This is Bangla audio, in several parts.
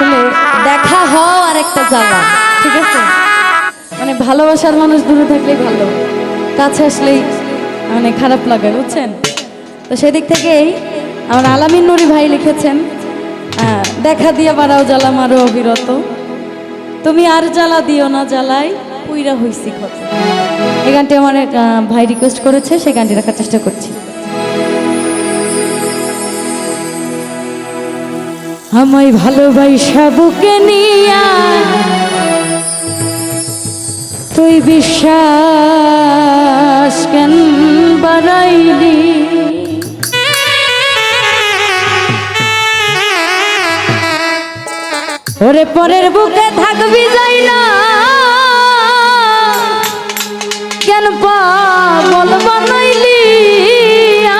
আসলে দেখা হওয়া আর একটা জায়গা, ঠিক আছে? মানে ভালোবাসার মানুষ দূরে থাকলেই ভালো, কাছে আসলেই মানে খারাপ লাগে, বুঝছেন? তো সেদিক থেকেই আমার আলামিন নুরি ভাই লিখেছেন, দেখা দিয়ে বাড়াও জ্বালা মারো অবিরত, তুমি আর জ্বালা দিও না জ্বালাই পুইরা হইছি ক্ষত। এই গানটি আমার এক ভাই রিকোয়েস্ট করেছে, সেই গানটি রাখার চেষ্টা করছি। আমায় ভালোবাসা বুকে নিয়া তুই বিশ্বাস কেন বাড়াইলি, ওরে পরের বুকে থাকবি যাই না কেন পাগল বানাইলি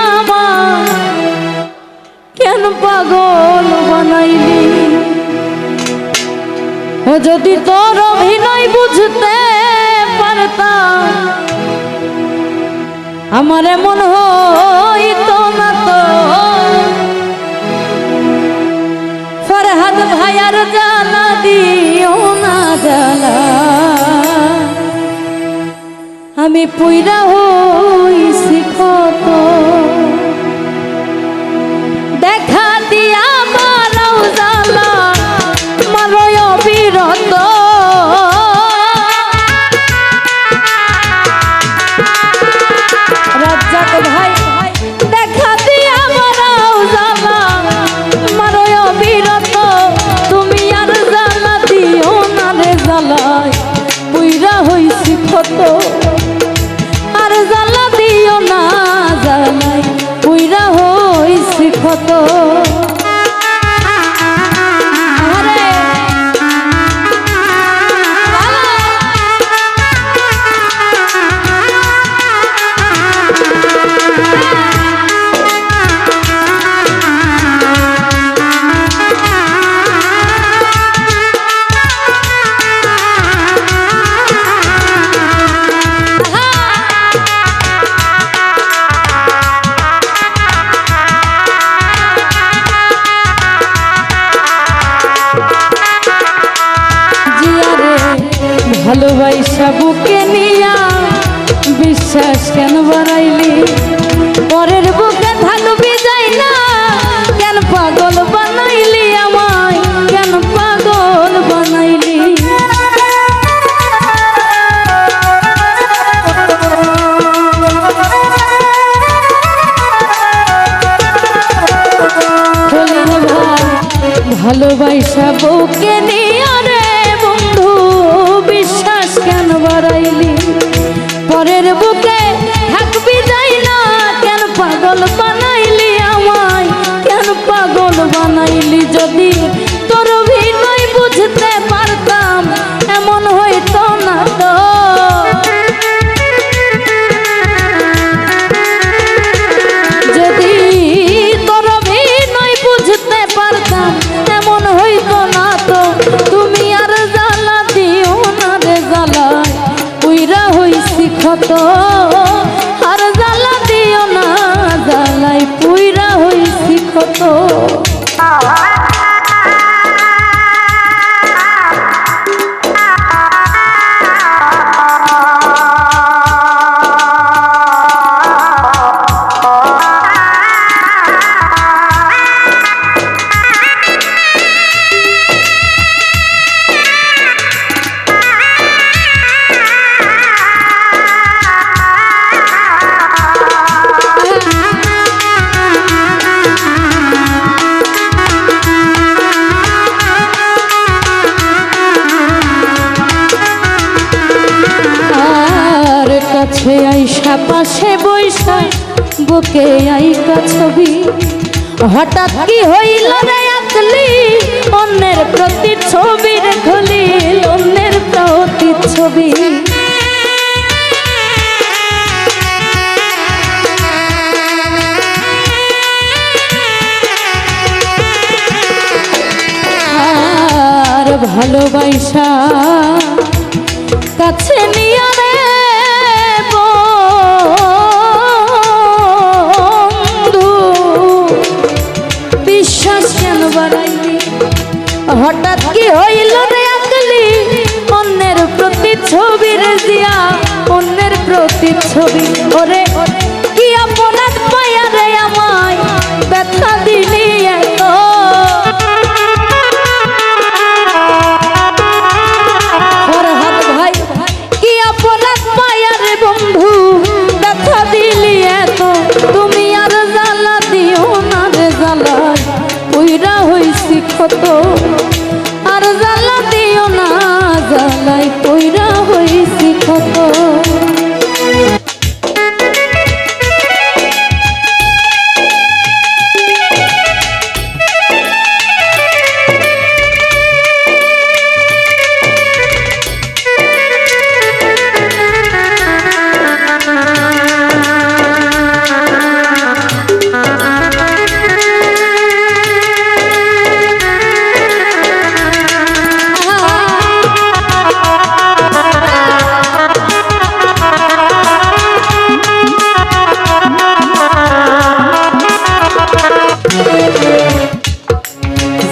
আমার, কেন পাগল বানাইলি? ও যদি তোর অভিনয় বুঝতে পারতাম আমার এমন হইতো না তো, ফরহাদ ভাইয়ার জ্বালা দিও না জ্বালা, আমি পুইরা হইছি ক্ষত। দেখা দিয়া মারাও জ্বালা মারো অবিরত, রাজ্জাক ভাই দেখা দিয়া মারাও জ্বালা মারো অবিরত, তুমি আর জ্বালা দিও না রে জ্বালায় পুইরা হইছি ক্ষত, আর জ্বালা দিও না জ্বালায় পুইরা হইছি ক্ষত। ভালোবাসা বুকে নিয়া বিশ্বাস কেন বাড়াইলি, পরের বুকে থাকবি যাই না কেন পাগল বানাইলি আমায়, কেন পাগল বানাইলি? ভালোবাসা বুকে নিয়া রে বন্ধু বিশ্বাস কেন বাড়াইলি, পরের বুকে থাকবি যাই না কেন পাগল বানাইলি আমায়, কেন পাগল বানাইলি? যদি তোর অভিনয় বুঝতে পারতাম এমন হইতো না তো, যদি তোর অভিনয় বুঝতে পারতাম এমন হইতো না তো, তুমি আর জ্বালা দিও না রে জ্বালায় পুইরা হইছি ক্ষত, আর জ্বালা দিও না জ্বালায় পুইরা হইছি ক্ষত। কাছে আইসা পাশে বৈশা বুকে আইকা ছবি, হঠাৎ কি হইল রে আকলি অন্যের প্রতি ছবির খলি, অন্যের প্রতি ছবি। আর ভালোবাসা কাছে নিয়া রে বন্ধু বিশ্বাস কেন বাড়াইলি, হঠাৎ কি হইল রে আকলি অন্যের প্রতি ছবির জিয়া অন্যের প্রতি ছবি ওরে কি আপনার পায়া রে আমায় ব্যথা দিলি এত ফরহাদ ভাই কি আপনার পায়া রে বন্ধু ব্যথা দিলি এত তুমি আর জ্বালা দিও না রে জ্বালা উইরা হইছি কত আর জ্বালা দিও না জ্বালাই কইরা হইছি কত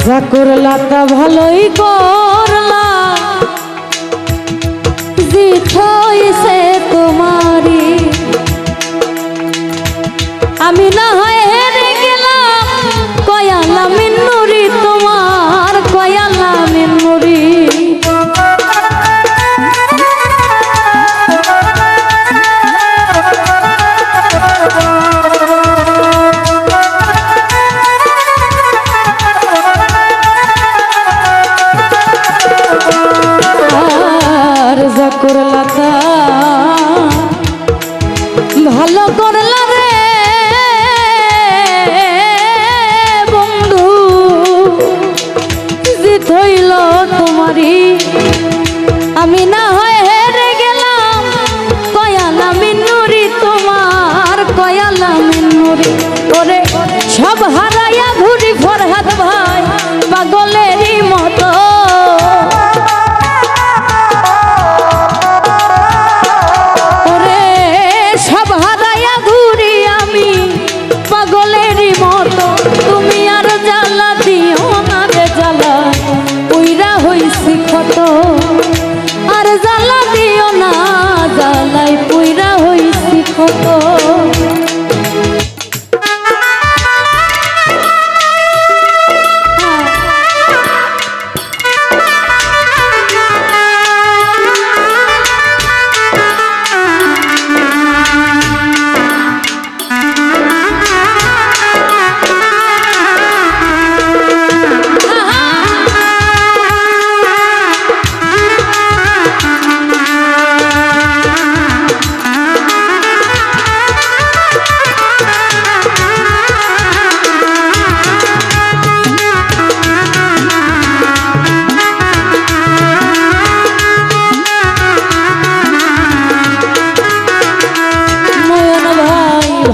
যা করলা তা ভালোই করলা জিত হইছে তোমারি আমি না হয় হেরে গেলাম কয়ালা মিন্নুরি তোমার কয়ালা মিন্নুরি করলা তা ভালো করলা রে বন্ধু জিত হইল তোমারি আমি না হয় হেরে গেলাম কয়ালা মিন্নুরি তোমার কয়ালা মিন্নুরি ওরে সব হারাইয়া ঘুরি ফরহাদ ভাই পাগলেরই মতো আর জ্বালা দিও না জ্বালাই পুইরা হইছি কত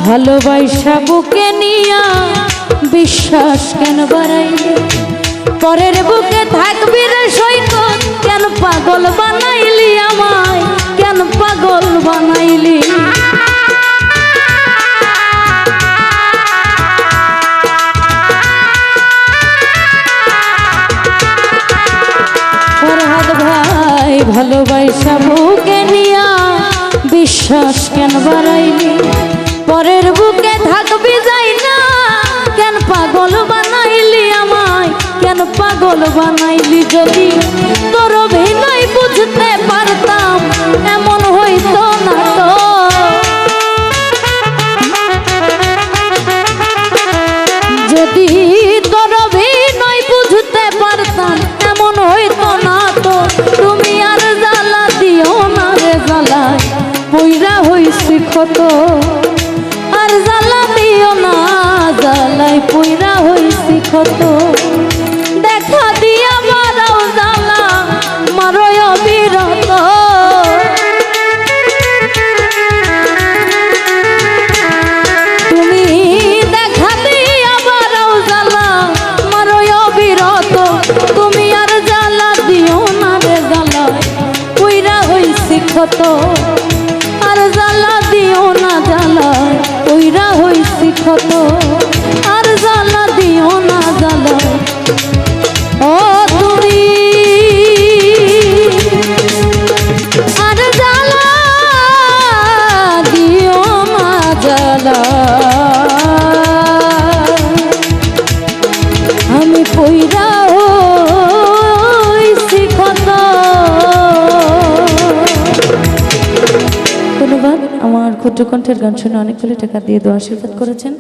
ভালোবাসা বুকে নিয়া বিশ্বাস কেন বাড়াইলি পরের বুকে থাকবি রে সৈকত কেন পাগল বানাইলি আমায় কেন পাগল বানাইলি ফরহাদ ভাই ভালোবাসা বুকে নিয়া বিশ্বাস কেন বাড়াইলি পরের বুকে থাকবি যাই না কেন পাগল বানাইলি আমায় কেন পাগল বানাইলি যদি তোর অভিনয় বুঝতে পারতাম এমন হইতো না তো যদি তোর অভিনয় বুঝতে পারতাম এমন হইতো না তো তুমি আর জ্বালা দিও না রে জ্বালা পুইরা হইছি কত আর জ্বালা দিও না জ্বালাই পুইরা হইছি কত দেখা দিয়া মারাও জ্বালা মারো অবিরত তুমি দেখা দিয়া মারাও জ্বালা মারো অবিরত তুমি আর জ্বালা দিও না রে জ্বালা পুইরা হইছি কত আর জ্বালা দিও না জ্বালা কইরা হইছি কত আর জ্বালা ক্ষুদ্র কণ্ঠের গান শুনে অনেকগুলো টাকা দিয়ে দোয়া আশীর্বাদ করেছেন।